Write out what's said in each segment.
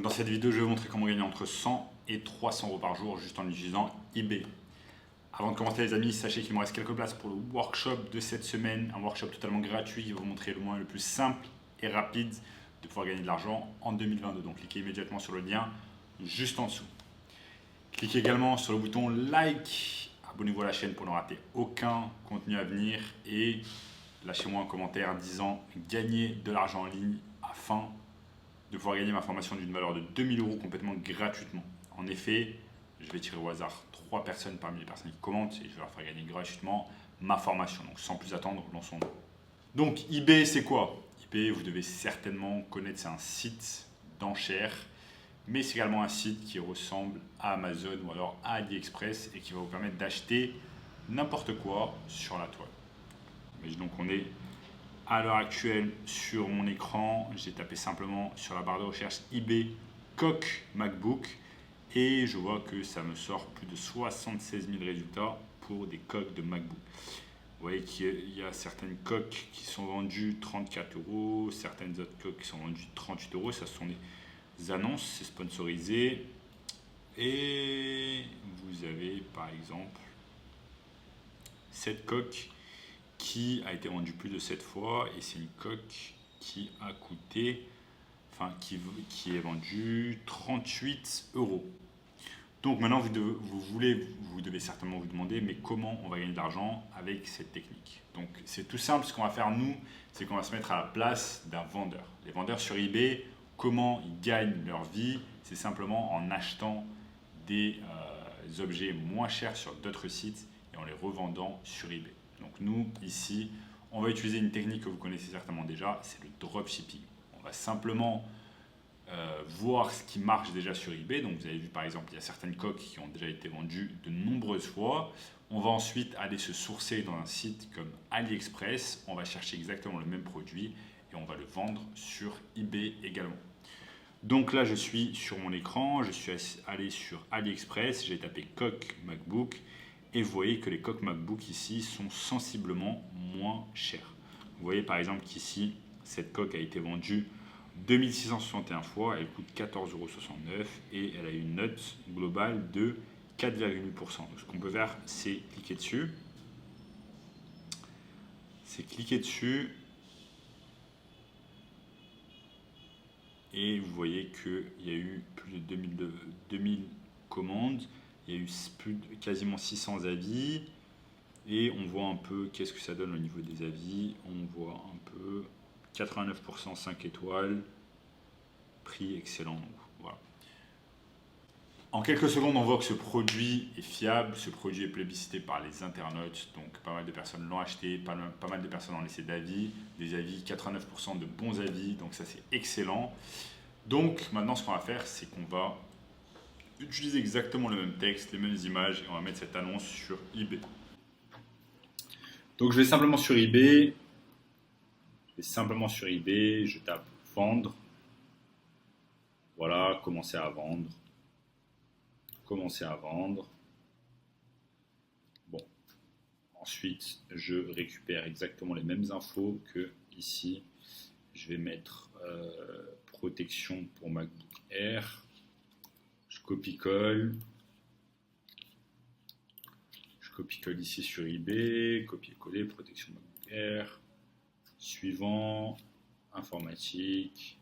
Dans cette vidéo, je vais vous montrer comment gagner entre 100 et 300 euros par jour juste en utilisant eBay. Avant de commencer les amis, sachez qu'il me reste quelques places pour le workshop de cette semaine, un workshop totalement gratuit qui va vous montrer le moyen le plus simple et rapide de pouvoir gagner de l'argent en 2022. Donc cliquez immédiatement sur le lien juste en dessous. Cliquez également sur le bouton like, abonnez-vous à la chaîne pour ne rater aucun contenu à venir et lâchez-moi un commentaire disant gagner de l'argent en ligne afin de pouvoir gagner ma formation d'une valeur de 2000 euros complètement gratuitement. En effet, je vais tirer au hasard 3 personnes parmi les personnes qui commentent et je vais leur faire gagner gratuitement ma formation. Donc sans plus attendre, lançons-nous. Donc eBay, c'est quoi? eBay, vous devez certainement connaître, c'est un site d'enchères, mais c'est également un site qui ressemble à Amazon ou alors à AliExpress et qui va vous permettre d'acheter n'importe quoi sur la toile. Imaginons qu'on est à l'heure actuelle sur mon écran, j'ai tapé simplement sur la barre de recherche eBay coque MacBook et je vois que ça me sort plus de 76 000 résultats pour des coques de MacBook. Vous voyez qu'il y a certaines coques qui sont vendues 34 euros, certaines autres coques qui sont vendues 38 euros. Ça sont des annonces, c'est sponsorisé. Et vous avez par exemple cette coque qui a été vendue plus de 7 fois et c'est une coque qui a coûté, qui est vendue 38 euros. Donc maintenant vous devez certainement vous demander mais comment on va gagner de l'argent avec cette technique. Donc c'est tout simple, ce qu'on va faire nous, c'est qu'on va se mettre à la place d'un vendeur. Les vendeurs sur eBay, comment ils gagnent leur vie? C'est simplement en achetant des objets moins chers sur d'autres sites et en les revendant sur eBay. Donc nous, ici, on va utiliser une technique que vous connaissez certainement déjà, c'est le dropshipping. On va simplement voir ce qui marche déjà sur eBay. Donc vous avez vu par exemple, il y a certaines coques qui ont déjà été vendues de nombreuses fois. On va ensuite aller se sourcer dans un site comme AliExpress. On va chercher exactement le même produit et on va le vendre sur eBay également. Donc là, je suis sur mon écran, je suis allé sur AliExpress, j'ai tapé coque MacBook. Et vous voyez que les coques MacBook ici sont sensiblement moins chères. Vous voyez par exemple qu'ici, cette coque a été vendue 2661 fois, elle coûte 14,69 euros et elle a une note globale de 4,8%. Donc ce qu'on peut faire, c'est cliquer dessus. Et vous voyez qu'il y a eu plus de 2000 commandes. Il y a eu quasiment 600 avis et on voit un peu qu'est-ce que ça donne au niveau des avis. On voit un peu 89% 5 étoiles, prix excellent. Donc, voilà. En quelques secondes, on voit que ce produit est fiable, ce produit est plébiscité par les internautes, donc pas mal de personnes l'ont acheté, pas mal de personnes ont laissé d'avis, des avis, 89% de bons avis, donc ça c'est excellent. Donc maintenant ce qu'on va faire, c'est qu'on va utiliser exactement le même texte, les mêmes images et on va mettre cette annonce sur eBay. Donc je vais simplement sur eBay, je tape vendre. Voilà, commencer à vendre. Bon, ensuite je récupère exactement les mêmes infos que ici. Je vais mettre protection pour MacBook Air. Je copie-colle ici sur eBay, copier-coller, protection MacBook Air, suivant, informatique,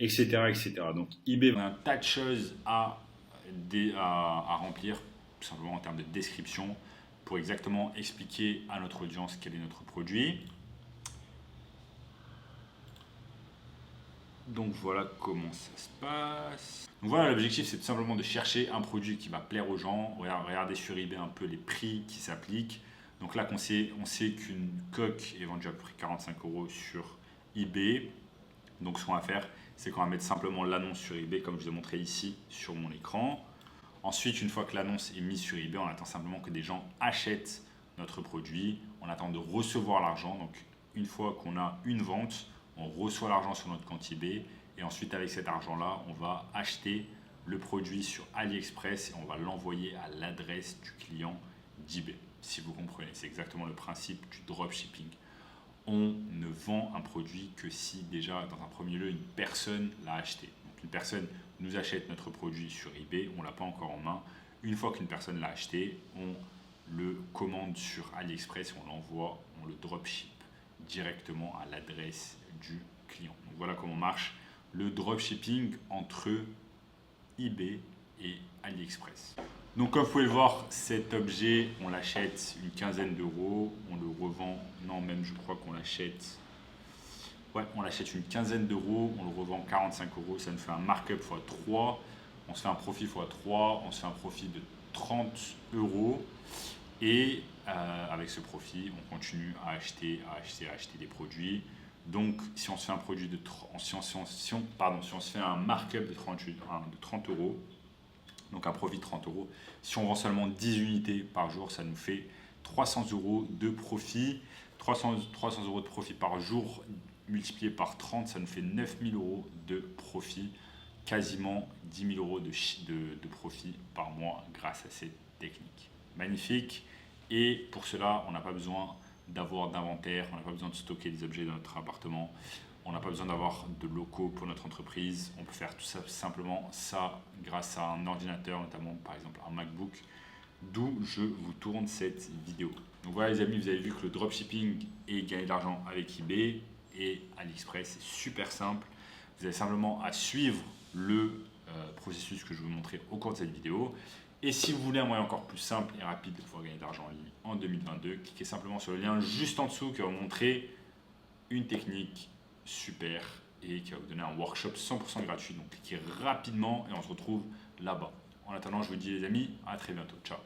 etc. Donc eBay a un tas de choses à remplir, tout simplement en termes de description, pour exactement expliquer à notre audience quel est notre produit. Donc voilà comment ça se passe. Donc voilà, l'objectif c'est tout simplement de chercher un produit qui va plaire aux gens. Regardez sur eBay un peu les prix qui s'appliquent. Donc là on sait qu'une coque est vendue à peu près 45 euros sur eBay. Donc ce qu'on va faire, c'est qu'on va mettre simplement l'annonce sur eBay comme je vous ai montré ici sur mon écran. Ensuite, une fois que l'annonce est mise sur eBay, on attend simplement que des gens achètent notre produit. On attend de recevoir l'argent. Donc une fois qu'on a une vente, on reçoit l'argent sur notre compte eBay et ensuite avec cet argent-là, on va acheter le produit sur AliExpress et on va l'envoyer à l'adresse du client d'eBay. Si vous comprenez, c'est exactement le principe du dropshipping. On ne vend un produit que si déjà, dans un premier lieu, une personne l'a acheté. Donc qu'une personne nous achète notre produit sur eBay, on ne l'a pas encore en main. Une fois qu'une personne l'a acheté, on le commande sur AliExpress, on l'envoie, on le dropship directement à l'adresse du client. Donc voilà comment marche le dropshipping entre eBay et AliExpress. Donc comme vous pouvez le voir, cet objet, on l'achète une quinzaine d'euros, on le revend, non même je crois qu'on l'achète, ouais, on l'achète une quinzaine d'euros, on le revend 45 euros, ça nous fait un markup x 3, on se fait un profit x 3, on se fait un profit de 30 euros et avec ce profit, on continue à acheter des produits. Donc si on se fait un produit de si on se fait un markup de 30 euros, donc un profit de 30 euros. Si on vend seulement 10 unités par jour, ça nous fait 300 euros de profit. 300 euros de profit par jour multiplié par 30, ça nous fait 9000 euros de profit. Quasiment 10 000 euros de profit par mois grâce à cette technique. Magnifique. Et pour cela, on n'a pas besoin d'avoir d'inventaire, on n'a pas besoin de stocker des objets dans notre appartement. On n'a pas besoin d'avoir de locaux pour notre entreprise. On peut faire tout ça simplement grâce à un ordinateur, notamment par exemple un MacBook, d'où je vous tourne cette vidéo. Donc voilà les amis, vous avez vu que le dropshipping et gagner de l'argent avec eBay et AliExpress, c'est super simple. Vous avez simplement à suivre le processus que je vais vous montrer au cours de cette vidéo. Et si vous voulez un moyen encore plus simple et rapide de pouvoir gagner de l'argent en ligne en 2022, cliquez simplement sur le lien juste en dessous qui va vous montrer une technique super et qui va vous donner un workshop 100% gratuit. Donc cliquez rapidement et on se retrouve là-bas. En attendant, je vous dis les amis, à très bientôt. Ciao.